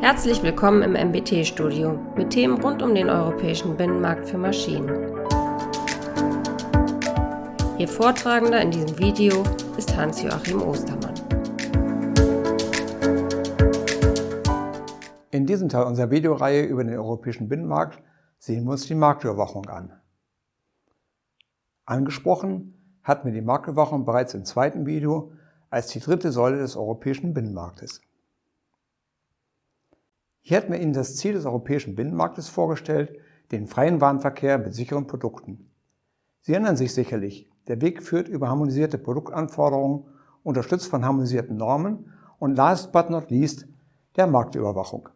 Herzlich willkommen im MBT-Studio mit Themen rund um den europäischen Binnenmarkt für Maschinen. Ihr Vortragender in diesem Video ist Hans-Joachim Ostermann. In diesem Teil unserer Videoreihe über den europäischen Binnenmarkt sehen wir uns die Marktüberwachung an. Angesprochen hatten wir die Marktüberwachung bereits im zweiten Video als die dritte Säule des europäischen Binnenmarktes. Hier hatten wir Ihnen das Ziel des europäischen Binnenmarktes vorgestellt, den freien Warenverkehr mit sicheren Produkten. Sie erinnern sich sicherlich, der Weg führt über harmonisierte Produktanforderungen, unterstützt von harmonisierten Normen und last but not least der Marktüberwachung.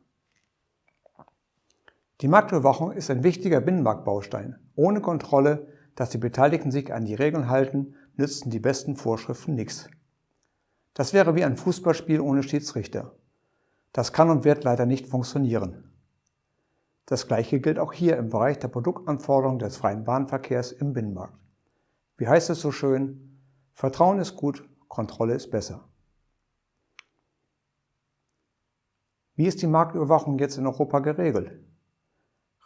Die Marktüberwachung ist ein wichtiger Binnenmarktbaustein. Ohne Kontrolle, dass die Beteiligten sich an die Regeln halten, nützen die besten Vorschriften nichts. Das wäre wie ein Fußballspiel ohne Schiedsrichter. Das kann und wird leider nicht funktionieren. Das Gleiche gilt auch hier im Bereich der Produktanforderungen des freien Warenverkehrs im Binnenmarkt. Wie heißt es so schön? Vertrauen ist gut, Kontrolle ist besser. Wie ist die Marktüberwachung jetzt in Europa geregelt?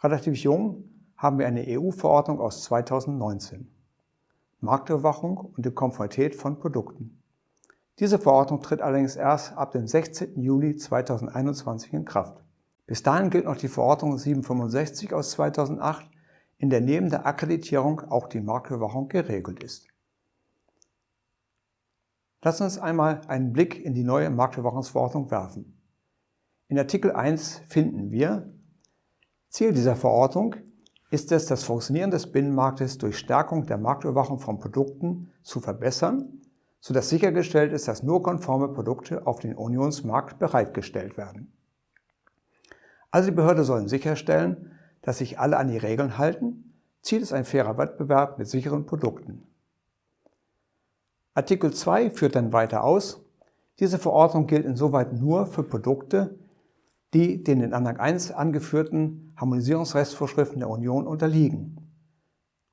Relativ jung haben wir eine EU-Verordnung aus 2019. Marktüberwachung und die Konformität von Produkten. Diese Verordnung tritt allerdings erst ab dem 16. Juli 2021 in Kraft. Bis dahin gilt noch die Verordnung 765 aus 2008, in der neben der Akkreditierung auch die Marktüberwachung geregelt ist. Lassen Sie uns einmal einen Blick in die neue Marktüberwachungsverordnung werfen. In Artikel 1 finden wir: Ziel dieser Verordnung ist es, das Funktionieren des Binnenmarktes durch Stärkung der Marktüberwachung von Produkten zu verbessern, sodass sichergestellt ist, dass nur konforme Produkte auf den Unionsmarkt bereitgestellt werden. Also die Behörde soll sicherstellen, dass sich alle an die Regeln halten. Ziel ist ein fairer Wettbewerb mit sicheren Produkten. Artikel 2 führt dann weiter aus: Diese Verordnung gilt insoweit nur für Produkte, die den in Anhang 1 angeführten Harmonisierungsrechtsvorschriften der Union unterliegen.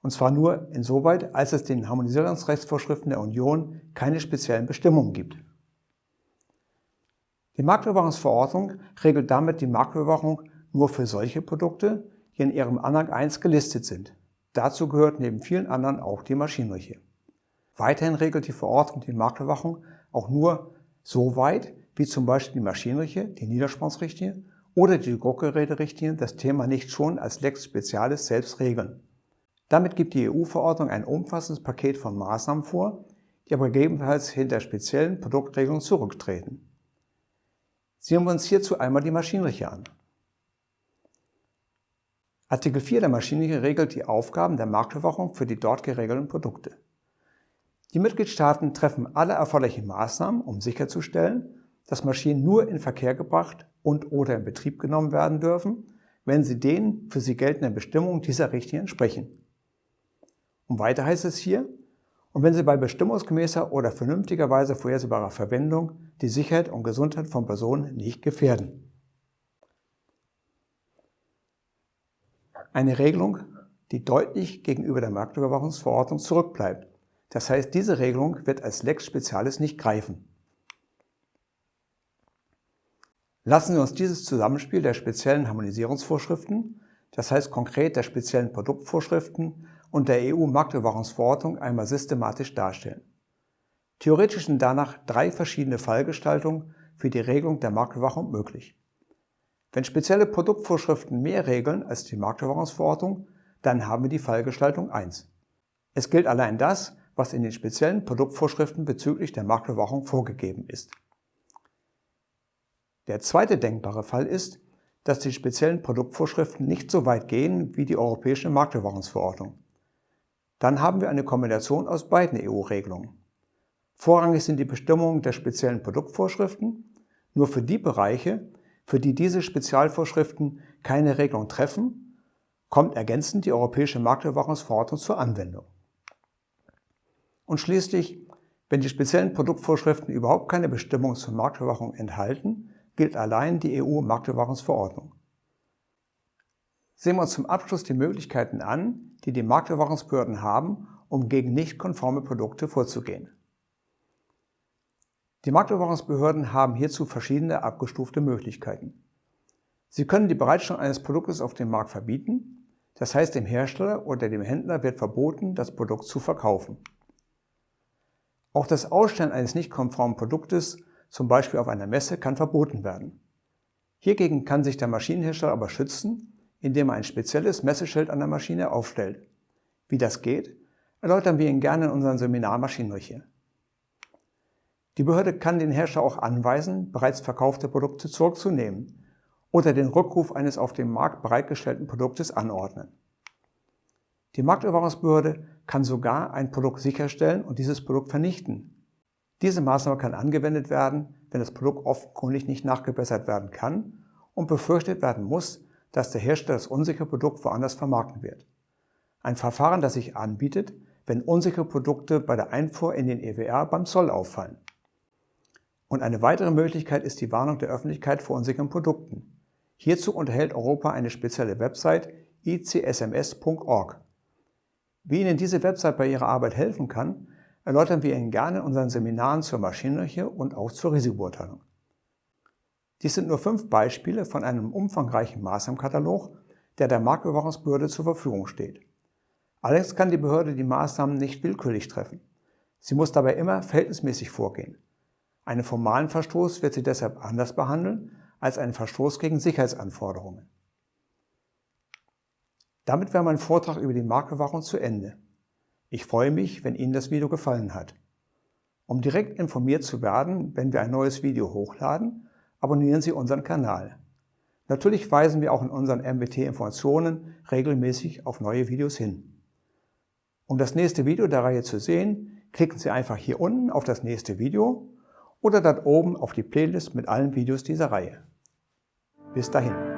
Und zwar nur insoweit, als es den Harmonisierungsrechtsvorschriften der Union keine speziellen Bestimmungen gibt. Die Marktüberwachungsverordnung regelt damit die Marktüberwachung nur für solche Produkte, die in ihrem Anhang 1 gelistet sind. Dazu gehört neben vielen anderen auch die Maschinenrichter. Weiterhin regelt die Verordnung die Marktüberwachung auch nur so weit, wie zum Beispiel die Maschinenrichter, die Niederspannungsrichtlinie oder die Druckgeräterichtlinie das Thema nicht schon als Lex Specialis selbst regeln. Damit gibt die EU-Verordnung ein umfassendes Paket von Maßnahmen vor, die aber gegebenenfalls hinter speziellen Produktregelungen zurücktreten. Sehen wir uns hierzu einmal die Maschinenrichter an. Artikel 4 der Maschinenrichter regelt die Aufgaben der Marktüberwachung für die dort geregelten Produkte. Die Mitgliedstaaten treffen alle erforderlichen Maßnahmen, um sicherzustellen, dass Maschinen nur in Verkehr gebracht und/oder in Betrieb genommen werden dürfen, wenn sie den für sie geltenden Bestimmungen dieser Richtlinie entsprechen. Und weiter heißt es hier: Und wenn sie bei bestimmungsgemäßer oder vernünftigerweise vorhersehbarer Verwendung die Sicherheit und Gesundheit von Personen nicht gefährden. Eine Regelung, die deutlich gegenüber der Marktüberwachungsverordnung zurückbleibt. Das heißt, diese Regelung wird als Lex Specialis nicht greifen. Lassen Sie uns dieses Zusammenspiel der speziellen Harmonisierungsvorschriften, das heißt konkret der speziellen Produktvorschriften und der EU-Marktüberwachungsverordnung einmal systematisch darstellen. Theoretisch sind danach 3 verschiedene Fallgestaltungen für die Regelung der Marktüberwachung möglich. Wenn spezielle Produktvorschriften mehr regeln als die Marktüberwachungsverordnung, dann haben wir die Fallgestaltung 1. Es gilt allein das, was in den speziellen Produktvorschriften bezüglich der Marktüberwachung vorgegeben ist. Der zweite denkbare Fall ist, dass die speziellen Produktvorschriften nicht so weit gehen wie die europäische Marktüberwachungsverordnung. Dann haben wir eine Kombination aus beiden EU-Regelungen. Vorrangig sind die Bestimmungen der speziellen Produktvorschriften nur für die Bereiche, für die diese Spezialvorschriften keine Regelung treffen, kommt ergänzend die europäische Marktüberwachungsverordnung zur Anwendung. Und schließlich, wenn die speziellen Produktvorschriften überhaupt keine Bestimmung zur Marktüberwachung enthalten, gilt allein die EU-Marktüberwachungsverordnung. Sehen wir uns zum Abschluss die Möglichkeiten an, die die Marktüberwachungsbehörden haben, um gegen nicht konforme Produkte vorzugehen. Die Marktüberwachungsbehörden haben hierzu verschiedene abgestufte Möglichkeiten. Sie können die Bereitstellung eines Produktes auf dem Markt verbieten, das heißt dem Hersteller oder dem Händler wird verboten, das Produkt zu verkaufen. Auch das Ausstellen eines nicht konformen Produktes, zum Beispiel auf einer Messe, kann verboten werden. Hiergegen kann sich der Maschinenhersteller aber schützen, indem er ein spezielles Messeschild an der Maschine aufstellt. Wie das geht, erläutern wir Ihnen gerne in unserem Seminar Maschinenrechte. Die Behörde kann den Hersteller auch anweisen, bereits verkaufte Produkte zurückzunehmen oder den Rückruf eines auf dem Markt bereitgestellten Produktes anordnen. Die Marktüberwachungsbehörde kann sogar ein Produkt sicherstellen und dieses Produkt vernichten. Diese Maßnahme kann angewendet werden, wenn das Produkt offenkundig nicht nachgebessert werden kann und befürchtet werden muss, dass der Hersteller das unsichere Produkt woanders vermarkten wird. Ein Verfahren, das sich anbietet, wenn unsichere Produkte bei der Einfuhr in den EWR beim Zoll auffallen. Und eine weitere Möglichkeit ist die Warnung der Öffentlichkeit vor unsicheren Produkten. Hierzu unterhält Europa eine spezielle Website icsms.org. Wie Ihnen diese Website bei Ihrer Arbeit helfen kann, erläutern wir Ihnen gerne in unseren Seminaren zur Maschinenrechte und auch zur Risikobeurteilung. Dies sind nur 5 Beispiele von einem umfangreichen Maßnahmenkatalog, der der Marktüberwachungsbehörde zur Verfügung steht. Allerdings kann die Behörde die Maßnahmen nicht willkürlich treffen. Sie muss dabei immer verhältnismäßig vorgehen. Einen formalen Verstoß wird sie deshalb anders behandeln als einen Verstoß gegen Sicherheitsanforderungen. Damit wäre mein Vortrag über die Marktüberwachung zu Ende. Ich freue mich, wenn Ihnen das Video gefallen hat. Um direkt informiert zu werden, wenn wir ein neues Video hochladen, abonnieren Sie unseren Kanal. Natürlich weisen wir auch in unseren MBT-Informationen regelmäßig auf neue Videos hin. Um das nächste Video der Reihe zu sehen, klicken Sie einfach hier unten auf das nächste Video oder dort oben auf die Playlist mit allen Videos dieser Reihe. Bis dahin.